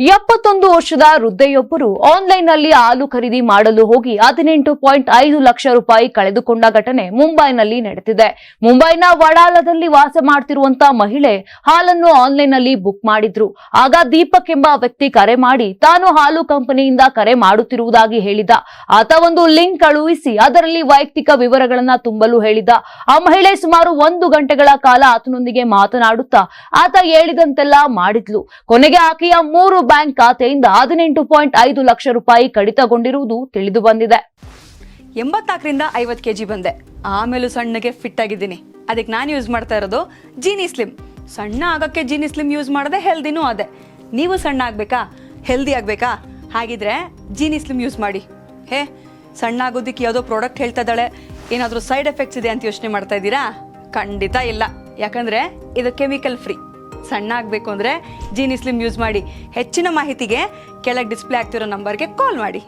71 ವರ್ಷದ ವೃದ್ಧೆಯೊಬ್ಬರು ಆನ್ಲೈನ್ನಲ್ಲಿ ಹಾಲು ಖರೀದಿ ಮಾಡಲು ಹೋಗಿ 18.5 ಲಕ್ಷ ರೂಪಾಯಿ ಕಳೆದುಕೊಂಡ ಘಟನೆ ಮುಂಬೈನಲ್ಲಿ ನಡೆದಿದೆ. ಮುಂಬೈನ ವಡಾಲದಲ್ಲಿ ವಾಸ ಮಾಡುತ್ತಿರುವಂತಹ ಮಹಿಳೆ ಹಾಲನ್ನು ಆನ್ಲೈನ್ನಲ್ಲಿ ಬುಕ್ ಮಾಡಿದ್ರು. ಆಗ ದೀಪಕ್ ಎಂಬ ವ್ಯಕ್ತಿ ಕರೆ ಮಾಡಿ ತಾನು ಹಾಲು ಕಂಪನಿಯಿಂದ ಕರೆ ಮಾಡುತ್ತಿರುವುದಾಗಿ ಹೇಳಿದ. ಆತ ಒಂದು ಲಿಂಕ್ ಕಳುಹಿಸಿ ಅದರಲ್ಲಿ ವೈಯಕ್ತಿಕ ವಿವರಗಳನ್ನು ತುಂಬಲು ಹೇಳಿದ. ಆ ಮಹಿಳೆ ಸುಮಾರು 1 ಗಂಟೆಗಳ ಕಾಲ ಆತನೊಂದಿಗೆ ಮಾತನಾಡುತ್ತಾ ಆತ ಹೇಳಿದಂತೆಲ್ಲ ಮಾಡಿದ್ಲು. ಕೊನೆಗೆ ಆಕೆಯ 3 ಬ್ಯಾಂಕ್ ಖಾತೆಯಿಂದ 18.5 ಲಕ್ಷ ರೂಪಾಯಿ ಕಡಿತಗೊಂಡಿರುವುದು ತಿಳಿದು ಬಂದಿದೆ. 84ರಿಂದ 50 ಕೆಜಿ ಬಂದೆ. ಆಮೇಲೂ ಸಣ್ಣಗೆ ಫಿಟ್ ಆಗಿದ್ದೀನಿ. ಅದಕ್ಕೆ ನಾನು ಯೂಸ್ ಮಾಡ್ತಾ ಇರೋದು ಜೀನಿ ಸ್ಲಿಮ್. ಸಣ್ಣ ಆಗಕ್ಕೆ ಜೀನಿ ಸ್ಲಿಮ್ ಯೂಸ್ ಮಾಡದೆ ಹೆಲ್ದಿನೂ ಅದೇ. ನೀವು ಸಣ್ಣ ಆಗ್ಬೇಕಾ, ಹೆಲ್ದಿ ಆಗ್ಬೇಕಾ? ಹಾಗಿದ್ರೆ ಜೀನಿ ಸ್ಲಿಮ್ ಯೂಸ್ ಮಾಡಿ. ಸಣ್ಣ ಆಗೋದಕ್ಕೆ ಯಾವುದೋ ಪ್ರಾಡಕ್ಟ್ ಹೇಳ್ತಾ ಇದ್ದಾಳೆ, ಏನಾದರೂ ಸೈಡ್ ಎಫೆಕ್ಟ್ಸ್ ಇದೆ ಅಂತ ಯೋಚನೆ ಮಾಡ್ತಾ ಇದ್ದೀರಾ? ಖಂಡಿತ ಇಲ್ಲ. ಯಾಕಂದ್ರೆ ಇದು ಕೆಮಿಕಲ್ ಫ್ರೀ. ಸಣ್ಣ ಆಗಬೇಕು ಅಂದರೆ ಜೀನಿ ಸ್ಲಿಮ್ ಯೂಸ್ ಮಾಡಿ. ಹೆಚ್ಚಿನ ಮಾಹಿತಿಗೆ ಕೆಳಗೆ ಡಿಸ್ಪ್ಲೇ ಆಗ್ತಿರೋ ನಂಬರ್ಗೆ ಕಾಲ್ ಮಾಡಿ.